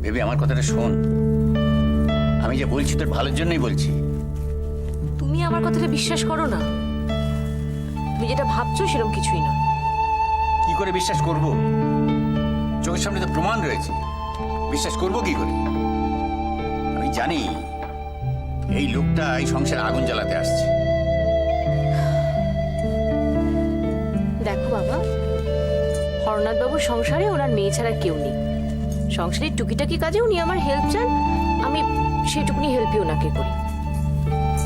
Baby আমার কথাটা শোন, আমি যে বলছি তোর ভালোর জন্যই বলছি। তুমি আমার কথাটা বিশ্বাস করো না। তুমি যেটা ভাবছো সেরকম কিছুই না। কি করে বিশ্বাস করব? চোখের সামনে তো প্রমাণ রয়েছে, বিশ্বাস করব কি করে? আমি জানি এই লোকটা এই সংসারে আগুন জ্বালাতে আসছে। দেখো বাবা, হরনাথ বাবুর সংসারে ওনার মেয়ে ছাড়া কেউ নেই। সংসারের টুকিটাকি কাজে উনি আমার হেল্প চান, আমি সেইটুকুনি হেল্পই ওনাকে করি।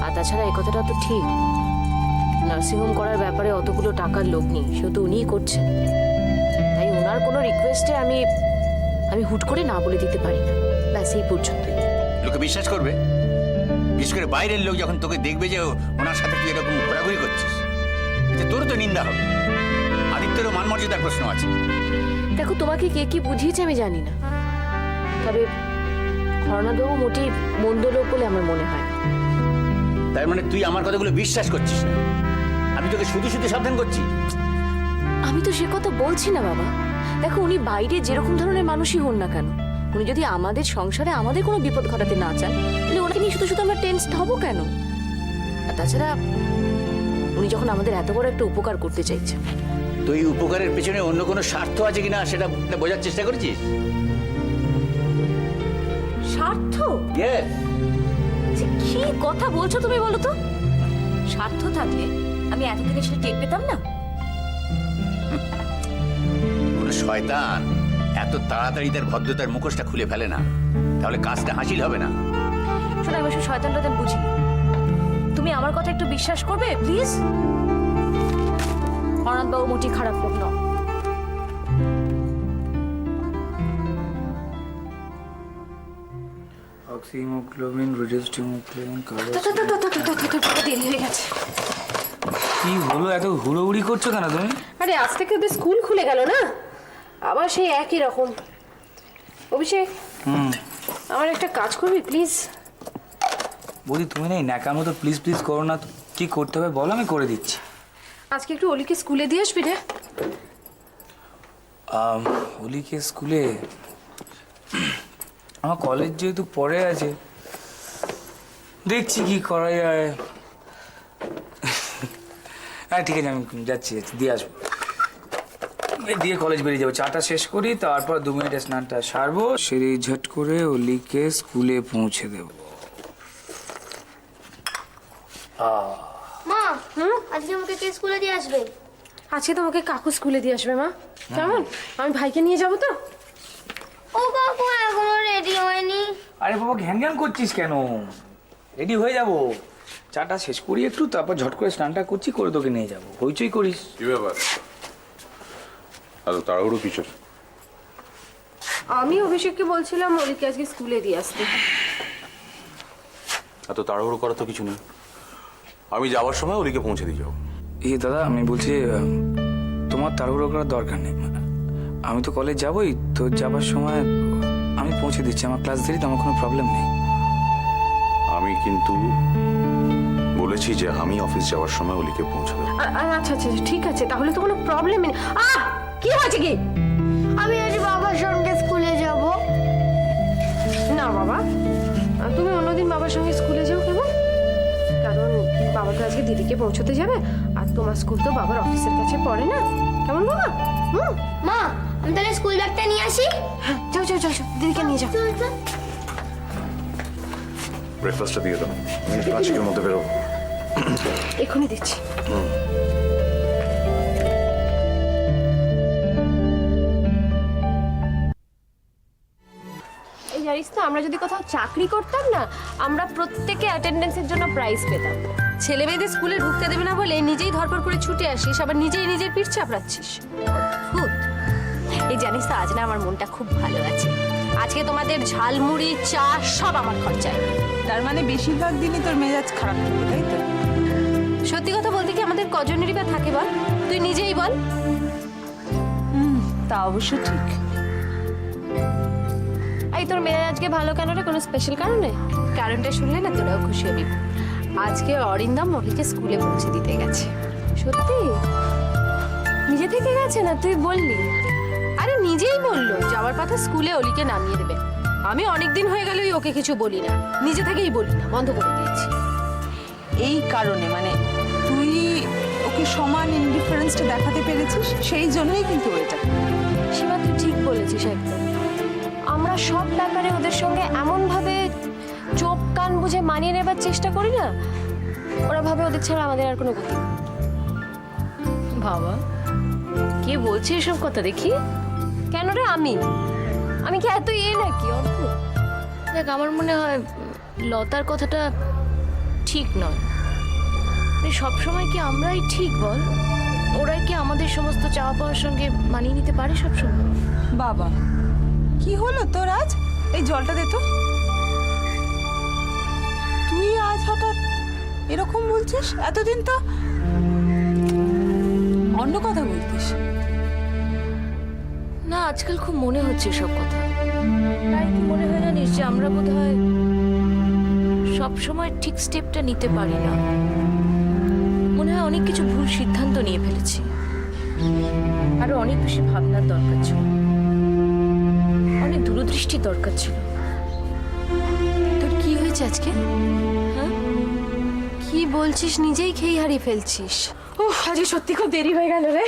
আর তাছাড়া এই কথাটা তো ঠিক, নার্সিংহোম করার ব্যাপারে অতগুলো টাকার লোক নেই, সেহেতু উনিই করছেন। তাই ওনার কোনো রিকোয়েস্টে আমি হুট করে না বলে দিতে পারি না, ব্যাস এই পর্যন্তই। লোকে বিশ্বাস করবে? বিশেষ করে বাইরের লোক যখন তোকে দেখবে যে ওনার সাথে তুই এরকম ঘোরাঘুরি করছিস, যে তোরও তো নিন্দা হবে। আদিত্যেরও মান মর্যাদার প্রশ্ন আছে। দেখো, তোমাকে কে কি বুঝিয়েছে আমি জানি না, তবে হরনাথবাবু মোটেই মন্দ লোক বলে আমার মনে হয় না। তার মানে তুই আমার কথাগুলো বিশ্বাস করছিস না? আমি তোকে শুধু শুধু সাবধান করছি। আমি তো সে কথা বলছি না বাবা। দেখো, উনি বাইরে যেরকম ধরনের মানুষই হন না কেন, উনি যদি আমাদের সংসারে আমাদের কোনো বিপদ ঘটাতে না চান, তাহলে ওনাকে নিয়ে শুধু শুধু আমরা টেনসড হবো কেন? আর তাছাড়া উনি যখন আমাদের এত বড় একটা উপকার করতে চাইছেন, তো এই উপকারের পেছনে অন্য কোনো স্বার্থ আছে কিনা সেটা বোঝার চেষ্টা করছিস? স্বার্থ? Yes. যে কি কথা বলছো তুমি, বলো তো? স্বার্থ থাকলে আমি এতদিনে সেটা টের পেতাম না। কোনো শয়তান এত তাড়াতাড়ি তার ভদ্রতার মুখোশটা খুলে ফেলে না, তাহলে কাজটা হাসিল হবে না। শোনো, আমি সব শয়তান টয়তান বুঝি না। তুমি আমার কথা একটু বিশ্বাস করবে প্লিজ? অনাথবাবু মোটি খারাপ লোক নয়। অক্সিহিমোগ্লোবিন, রিডিউসড হিমোগ্লোবিন, দেরি হয়ে গেছে। কি হলো, এত হুড়োহুড়ি করছো কেন তুমি? আরে আজ থেকে ওদের স্কুল খুলে গেল না, আবার সেই একই রকম। অভিষেক, আমার একটা কাজ করবি প্লিজ? বলি তুমি না ন্যাকার মতো প্লিজ প্লিজ করো না। কি করতে হবে বলো, আমি করে দিচ্ছি। আজকে একটু অলিকে স্কুলে দিয়ে আসবি রে। অলিকে স্কুলে? আমার কলেজ যেহেতু পড়ে আছে, দেখছি কি করা যায়। হ্যাঁ ঠিক আছে, আমি যাচ্ছি, দিয়ে আসবো, দিয়ে কলেজ বেরিয়ে যাবো। চাটা শেষ করি, তারপর 2 মিনিটে স্নানটা সারবো, সেরে ঝট করে অলিকে স্কুলে পৌঁছে দেবো। মা, আজকে আমাকে কে স্কুলে দিয়ে আসবে? আজকে তোমাকে কাকু স্কুলে দিয়ে আসবে মা। কেমন? আমি ভাইকে নিয়ে যাবো তো। ও কাকু এখনো রেডি হয়নি। আরে বাবা, ঘ্যান ঘ্যান করছিস কেন? রেডি হয়ে যাবো, চাটা শেষ করি একটু, তারপর ঝট করে স্নানটা করছি, করে তোকে নিয়ে যাবো। হইচই করিস? কি ব্যাপার এত তাড়াহুড়ো কিসের? আমি অভিষেককে বলছিলাম অলিকে আজকে স্কুলে দিয়ে আসতে। এত তাড়াহুড়ো করা তো কিছু নেই, আমি যাওয়ার সময় ওদিকে পৌঁছে দিয়ে যাবো। দাদা, আমি বলছি তোমার তাড়াহুড়ো করার দরকার নেই। আমি তো কলেজ যাবোই, তো যাবার সময় আমি পৌঁছে দিচ্ছি। আমার ক্লাস দেরি, তো আমার কোনো প্রবলেম নেই। আমি কিন্তু বলেছি যে আমি অফিস যাওয়ার সময় ওলিকে পৌঁছে দেবো। আচ্ছা আচ্ছা ঠিক আছে, তাহলে তো কোনো প্রবলেম নেই। কি হয়েছে কি? আমি আজ বাবার সঙ্গে স্কুলে যাব। না বাবা, তুমি অন্যদিন বাবার সঙ্গে স্কুলে যাও। কেমন? কারণ বাবা তো আজকে দিদিকে পৌঁছতে যাবে, আর তোমার স্কুল তো বাবার অফিসের কাছে পড়ে না। কেমন বাবা? মা, আমি তাহলে স্কুল ব্যাগটা নিয়ে আসি। হ্যাঁ, যাও যাও যাও, দিদিকে নিয়ে যাও। ব্রেকফাস্টটা দিয়ে দাও, আমি 5 মিনিটের মধ্যে বেরোবো। এখনই দিচ্ছি। এই জানিস তো, আমরা যদি কোথাও চাকরি করতাম না, আমরা প্রত্যেকে অ্যাটেন্ডেন্সের জন্য প্রাইজ পেতাম। ছেলে মেয়েদের স্কুলে ঢুকতে দেবে না বলে নিজেই ধরপড় করে ছুটে আসিস, আবার নিজেই নিজের পিঠ চাপড়াচ্ছিস। অদ্ভুত। এই জানিস তো, আজ না আমার মনটা খুব ভালো আছে। আজকে তোমাদের ঝালমুড়ি, চা সব আমার খরচায়। তার মানে বেশিরভাগ দিনই তোর মেজাজ খারাপ থাকে, তাই তো? সত্যি কথা বলতে কি, আমাদের কজনেরই বা থাকে বল? তুই নিজেই বল। তা অবশ্য ঠিক। এই তোর মেয়ে আজকে ভালো কেন রে? কোনো স্পেশাল কারণে? কারণটা শুনলে না তোরাও খুশি হবি। আজকে অরিন্দম মলিকে স্কুলে পৌঁছে দিতে গেছে। সত্যি? নিজে থেকে গেছে না তুই বললি? আরে নিজেই বললো যাওয়ার কথা স্কুলে অলিকে নামিয়ে দেবে। আমি অনেক দিন হয়ে গেলই ওকে কিছু বলি না, নিজে থেকেই বলি না, বন্ধ করে দিয়েছি। এই কারণে মানে তুই ওকে সমান ইনডিফারেন্সটা দেখাতে পেরেছিস, সেই জন্যই কিন্তু এটা। সীমা তুই ঠিক বলেছিস একদম। আমরা সব ব্যাপারে ওদের সঙ্গে এমনভাবে চোখ কান বুঝে মানিয়ে নেবার চেষ্টা করি না, ওরা ভাবে ওদের ছাড়া আমাদের আর কোনো গতি নেই। বাবা, কে বলছে এসব কথা দেখি? কেন রে? আমি কি এত নাকি অদ্ভুত? দেখ, আমার মনে হয় লতার কথাটা ঠিক নয়। সব সময় কি আমরাই ঠিক বল? ওরাই কি আমাদের সমস্ত চাওয়া পাওয়ার সঙ্গে মানিয়ে নিতে পারে সব সময়? বাবা, কি হলো তোর আজ? এই জলটা দে তো। তুই আজ হঠাৎ এরকম বলছিস? এতদিন তো অন্য কথা বলতিস। না, আজকাল খুব মনে হচ্ছে সব কথা। তাই কি মনে হয় জানিস, যে আমরা বোধহয় সব সময় ঠিক স্টেপটা নিতে পারি না। মনে হয় অনেক কিছু ভুল সিদ্ধান্ত নিয়ে ফেলেছি। আরো অনেক বেশি ভাবনার দরকার ছিল, অনেক দূরদৃষ্টির দরকার ছিল। তোর কি হয়েছে আজকে? হ্যাঁ, কি বলছিস? নিজেই খেয়ে হারিয়ে ফেলছিস। আজকে সত্যি খুব দেরি হয়ে গেল রে।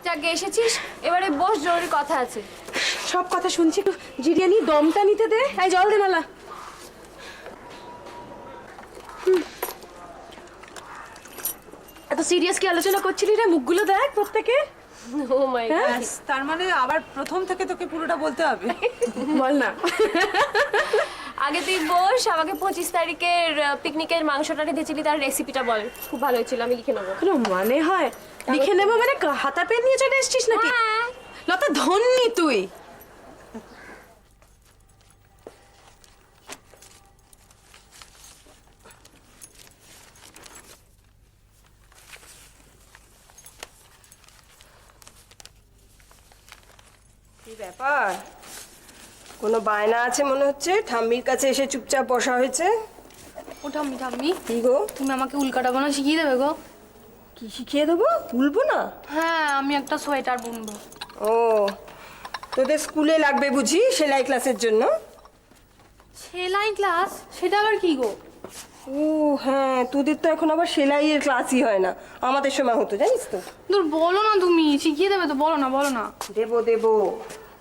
যাকে এসেছিস, এবারে বস, জরুরি কথা আছে। সব কথা শুনছি, একটু জিরিয়ে নি, দমটা নিতে দে। এই জল দে মালা। এত সিরিয়াস কি আলোচনা করছিলি রে? মুখগুলো দেখ প্রত্যেকে। ও মাই গড, ব্যাস, তার মানে আবার প্রথম থেকে তোকে পুরোটা বলতে হবে? বল না। আগে তুই বস, আমাকে 25 তারিখের পিকনিকের মাংসটা রেঁধেছিলি, তার রেসিপিটা বল। খুব ভালো হয়েছিল, আমি লিখে নেবো। কোনো মানে হয়? লিখে নেবো মানে হাতা পেন নিয়ে চলে এসছিস নাকি? হ্যাঁ। লতা, ধন্যি তুই। কি ব্যাপার? কোনো বায়না আছে মনে হচ্ছে। ঠাম্মির কাছে এসে চুপচাপ বসা হয়েছে। ও ঠাম্মি ঠাম্মি, কি গো? তুমি আমাকে উল্কাটা বানা শিখিয়ে দেবে গো? কি শিখিয়ে দেবো? তুলবো না? হ্যাঁ, আমি একটা সোয়েটার বুনবো। ও, তোদের স্কুলে লাগবে বুঝি সেলাই ক্লাসের জন্য? সেলাই ক্লাস? সেটা আবার কি গো? ও হ্যাঁ, তোদের তো এখন আবার সেলাইয়ের ক্লাসই হয় না, আমাদের সময় হতো জানিস তো। দূর, বলো না, তুমি শিখিয়ে দেবে তো? বলো না, বলো না। দেবো দেবো,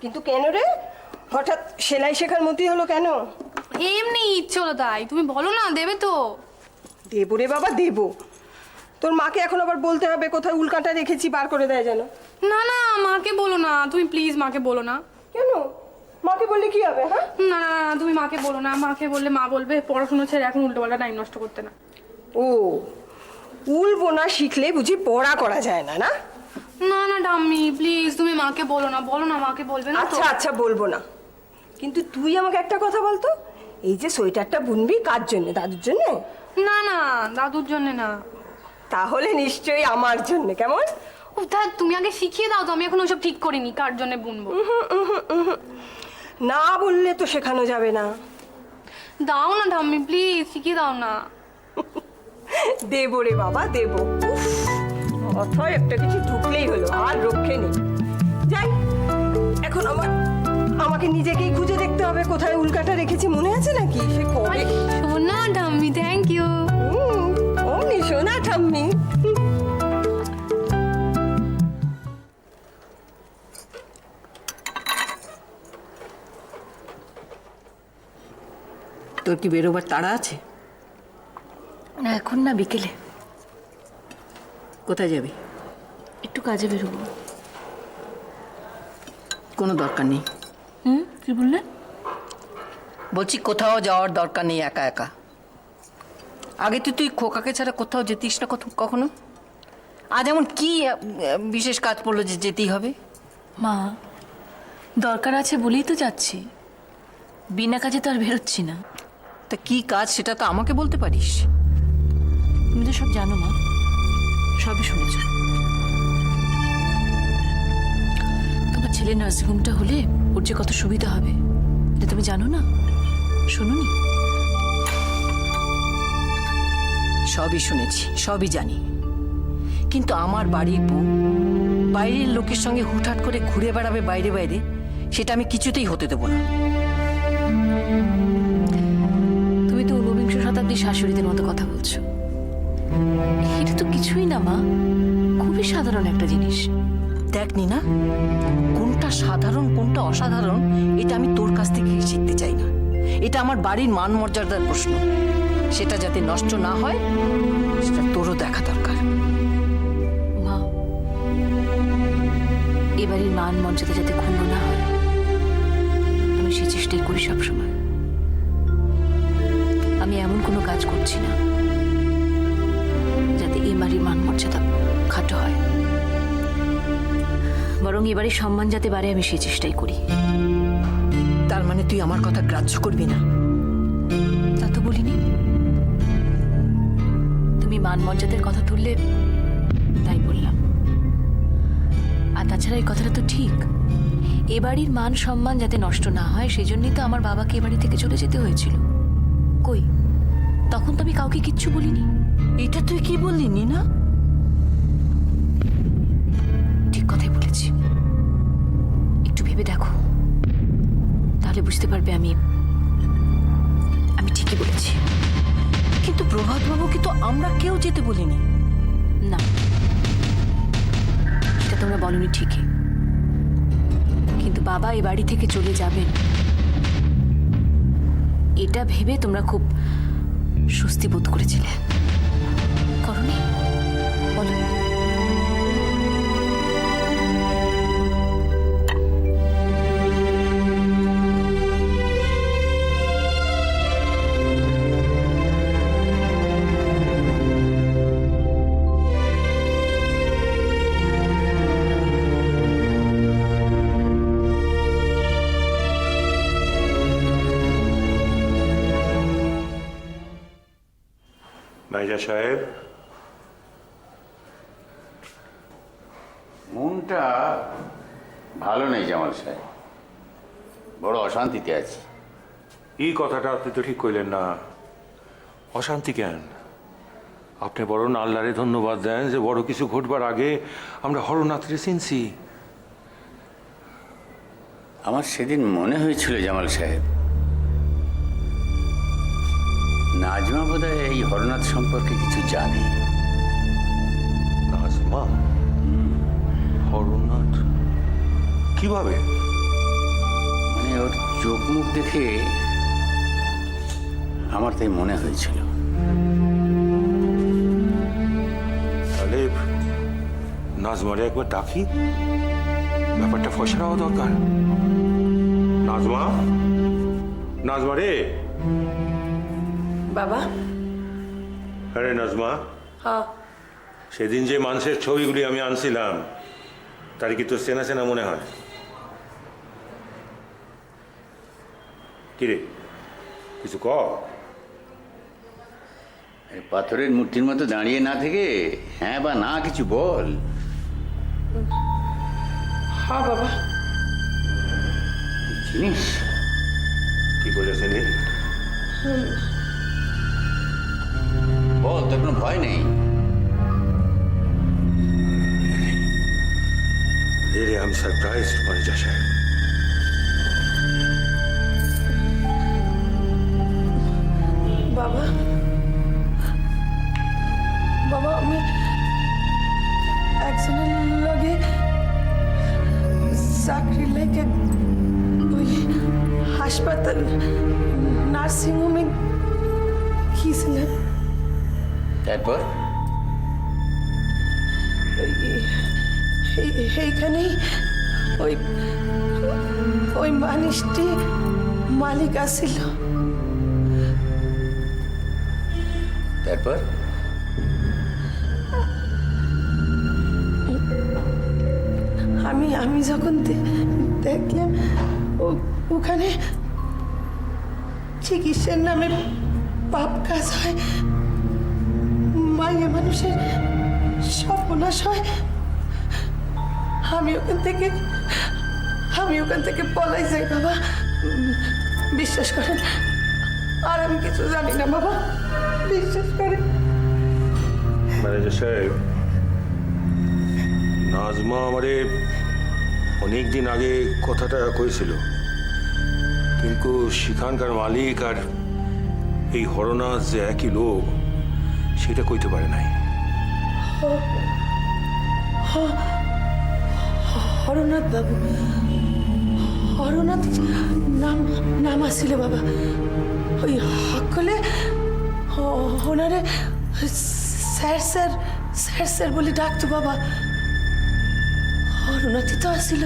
কিন্তু কেন রে? হঠাৎ সেলাই শেখার মতই হলো কেন? এমনি ইচ্ছে হলো তাই। তুমি বলো না, দেবে তো? দেবো রে বাবা, দেবো। তোর মাকে এখন আবার বলতে হবে কোথায় উল্কাটা রেখেছি, বার করে দেয় যেন। না না, মাকে বলো না, তুমি প্লিজ মাকে বলো না। কেন? মাকে বললে কি হবে? হ্যাঁ, না না না, তুমি মাকে বলো না। মাকে বললে মা বলবে পড়াশোনা ছেড়ে এখন উল্টোপাল্টা টাইম নষ্ট করতে না। ও, উল বোনা শিখলে বুঝি পড়া করা যায় না? না না না ঠাম্মি, প্লিজ তুমি মাকে বলো না, বলো না, মাকে বলবে না তো? আচ্ছা আচ্ছা, বলবো না। কিন্তু তুই আমাকে একটা কথা বলতো, এই যে সোয়েটারটা বুনবি কার জন্য? দাদুর জন্য? না না, দাদুর জন্য না। তাহলে নিশ্চয়ই আমার জন্য। কেমন? ও তা তুমি আগে শিখিয়ে দাও তো, আমি এখন ওসব ঠিক করিনি কার জন্য বুনবো। না বললে তো শেখানো যাবে না। দাও না ঠাম্মি, প্লিজ শিখিয়ে দাও না। দেবো রে বাবা, দেবো। উফ, অথয় একটা কিছু ঢুকলেই হলো, আর রক্ষে নেই। যাই, এখন আমাকে নিজেকেই খুঁজে দেখতে হবে কোথায় উল্কাটা রেখেছি। মনে আছে নাকি সে কবে? শোনা ঠাম্মি, থ্যাংক ইউ। অমনি শোনা ঠাম্মি। তোর কি বেরোবার তাড়া আছে? না, এখন না, বিকেলে। কোথায় যাবি? একটু কাজে বেরোবো। কোনো দরকার নেই। কি বললে? বলছি কোথাও যাওয়ার দরকার নেই একা একা। আগে তো তুই খোকাকে ছাড়া কোথাও যেতিস না কখনো। আজ এমন কি বিশেষ কাজ পড়লো যে যেতেই হবে? মা, দরকার আছে বলেই তো যাচ্ছি, বিনা কাজে তো আর বেরোচ্ছি না। তা কি কাজ সেটা তো আমাকে বলতে পারিস। তুমি তো সব জানো মা, সবই শুনেছ। তোমার ছেলে নার্সিংহোমটা হলে ওর যে কত সুবিধা হবে এটা তুমি জানো না? শোনোনি? সবই শুনেছি, সবই জানি, কিন্তু আমার বাড়ির বউ বাইরের লোকের সঙ্গে হুটহাট করে ঘুরে বেড়াবে বাইরে বাইরে, সেটা আমি কিছুতেই হতে দেবো না। তুমি তো ঊনবিংশ শতাব্দীর শাশুড়িদের মতো কথা বলছো। এটা তো কিছুই না মা, খুবই সাধারণ একটা জিনিস। দেখ না, কোনটা সাধারণ কোনটা অসাধারণ এটা আমি তোর কাছ থেকে শিখতে চাই না। এটা আমার বাড়ির মান মর্যাদার প্রশ্ন, সেটা যাতে নষ্ট না হয় সেটা তোরও দেখা দরকার। মা, এবারের মান মর্যাদা যাতে ক্ষুণ্ণ না হয় আমি সে চেষ্টাই করি সবসময়। আমি এমন কোনো কাজ করছি না যাতে এবারই মান মর্যাদা খাটো হয়, বরং এবারে সম্মান যাতে বাড়ে আমি সেই চেষ্টাই করি। তার মানে তুই আমার কথা গ্রাহ্য করবি না? তা তো বলিনি, তুমি মান মর্যাদার কথা তুললে তাই বললাম। আর তাছাড়া এই কথাটা তো ঠিক, এ বাড়ির মান সম্মান যাতে নষ্ট না হয় সেজন্যই তো আমার বাবাকে এ বাড়ি থেকে চলে যেতে হয়েছিল। কই, তখন তো আমি কাউকে কিচ্ছু বলিনি। এটা তুই কি বললি না? ঠিক কথাই বলেছি, একটু ভেবে দেখো, তাহলে বুঝতে পারবে আমি ঠিকই বলেছি। কিন্তু প্রভাত বাবুকে তো আমরা কেউ যেতে বলিনি। না, সেটা তোমরা বলনি ঠিকই, কিন্তু বাবা এই বাড়ি থেকে চলে যাবেন এটা ভেবে তোমরা খুব স্বস্তি বোধ করেছিলে, করনি? বলো। নাইজা সাহেব, মনটা ভালো নেই জামাল সাহেব, বড় অশান্তিতে আছি। এই কথাটা আপনি তো ঠিক কইলেন না। অশান্তি কেন? আপনি বড় আল্লাহরে ধন্যবাদ দেন যে বড় কিছু ঘটবার আগে আমরা হরনাথরে চিনছি। আমার সেদিন মনে হয়েছিল জামাল সাহেব, নাজমা বোধহয় এই হরনাথ সম্পর্কে কিছু জানে। নাজমা? হরনাথ কিভাবে? মানে ওর চোখ মুখ দেখে আমার তাই মনে হয়েছিল। তাহলে নাজমারে একবার ডাকি, ব্যাপারটা ফসরা হওয়া দরকার। নাজমা, নাজমা রে। বাবা। আরে নাজমা, হ্যাঁ। সেদিন যে মানুষের ছবিগুলি আমি আনছিলাম তার কি তোর চেনা চেনা মনে হয়? কিরে, কিছু ক। পাথরের মূর্তির মতো দাঁড়িয়ে না থেকে হ্যাঁ বা না কিছু বল। হ্যাঁ বাবা। জিনিস কি বলেছেন? বল, তোর কোনো ভয় নেই। Really, I'm surprised, Marija সাহেব। বাবা, বাবা আমি একজনের লগে চাকরি লেগে ওই হাসপাতাল নার্সিংহোমে গিয়েছিলাম। তারপর এইখানেই ওই ওই মানুষটি মালিক আসিল। তারপর আমি যখন দেখলাম ওখানে চিকিৎসার নামে পাপ কাজ হয়, মাইয়া মানুষের সর্বনাশ হয়, আমি ওখান থেকে পলাই যাই বাবা। বিশ্বাস করেন, আর আমি কিছু জানি না বাবা, বিশ্বাস করেন। ম্যানেজার সাহেব, নাজমা আমারে অনেকদিন আগে কথাটা কইছিল, কিন্তু সেখানকার মালিক আর এই হরনাথ যে একই লোক সেটা কইতে পারে নাই। হরনাথ বাবু, হরনাথ নাম আসছিল বাবা। ওই সকলে ওনারে স্যার স্যার স্যার স্যার বলে ডাকতো বাবা। হরনাথই তো আসছিল।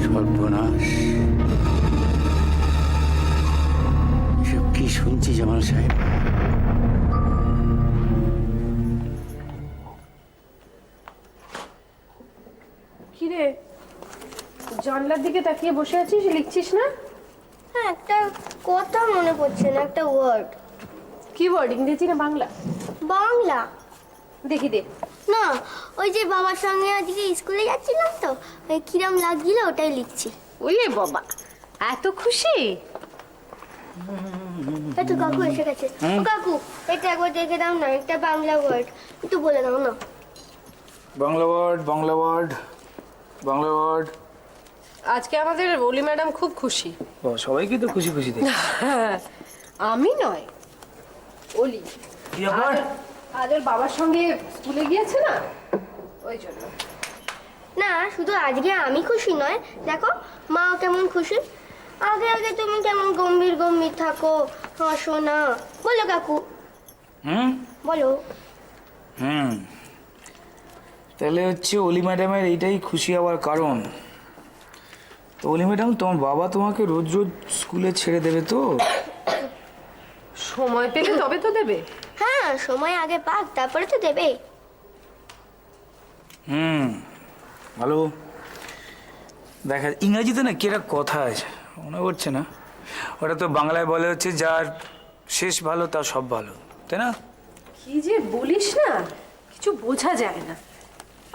সর্বনাশ, এসব কি শুনছি জামাল সাহেব? কি রে, জানলার দিকে তাকিয়ে বসে আছিস, লিখছিস না? হ্যাঁ, একটা কথা মনে পড়ছে না, একটা ওয়ার্ড। কি ওয়ার্ড, ইংরেজি না বাংলা? বাংলা। দেখি দে। না, ওই যে বাবার সঙ্গে আজকে স্কুলে যাচ্ছিলাম তো, ওই কিরম লাগছিল ওটাই লিখছি। ওলে বাবা, এত খুশি? একটু কাকু এসে গেছে। ও কাকু, এটা একবার দেখে দাও না, একটা বাংলা ওয়ার্ড একটু বলে দাও না। Bangla word, Bangla word, Bangla word. আজকে আমাদের অলি ম্যাডাম খুব খুশি। সবাইকে তো খুশি খুশি দেখি। আমি নয়, অলি। কি ব্যাপার? আজ ওর বাবার সঙ্গে স্কুলে গিয়েছে না, ওই জন্য। না, শুধু আজকে আমি খুশি নয়, দেখো মাও কেমন খুশি। আগে আগে তুমি কেমন গম্ভীর গম্ভীর থাকো, হাসো না। বলো কাকু, বলো। তাহলে হচ্ছে অলি ম্যাডামের এইটাই খুশি হওয়ার কারণ। তো অলি ম্যাডাম, তোমার বাবা তোমাকে রোজ রোজ স্কুলে ছেড়ে দেবে তো? সময় পেলে তবে তো দেবে। হ্যাঁ, সময় আগে পাক, তারপরে তো দেবে। ভালো। দেখা ইংরেজিতে না কি একটা কথা আছে, মনে পড়ছে না, ওটা তো বাংলায় বলে হচ্ছে যার শেষ ভালো তার সব ভালো, তাই না? কি যে বলিস না, কিছু বোঝা যায় না।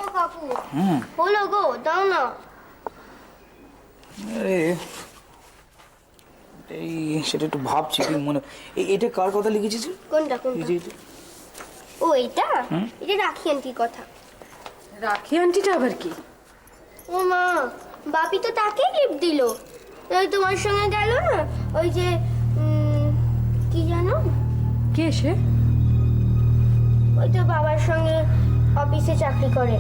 ও কাকু, বলো গো, দাও না। আরে এই সেটা একটু ভাবছি কি মনে। এটা কার কথা লিখেছিস? কোনটা এই কোনটা? যে এটা। ও এইটা, এটা রাখি আন্টির কথা। রাখি আন্টিটা আবার কি? ও মা, বাপি তো তাকেই গিফট দিল। ওই তোমার সঙ্গে গেল না, ওই যে কি জানো, কে সে? ওই তো বাবার সঙ্গে অফিসে চাকরি করে,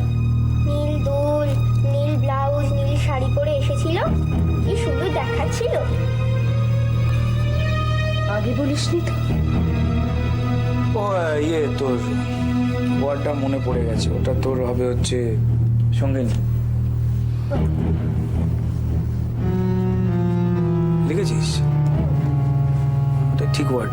নীল দুল, নীল ব্লাউজ, নীল শাড়ি পরে এসেছিল, কি সুন্দর দেখাচ্ছিল। আগে বলিসনি তো। ও ইয়ে, তোর ওয়ার্ডটা মনে পড়ে গেছে, ওটা তোর হবে হচ্ছে সঙ্গিনী। লিখেছিস? ওটা ঠিক ওয়ার্ড।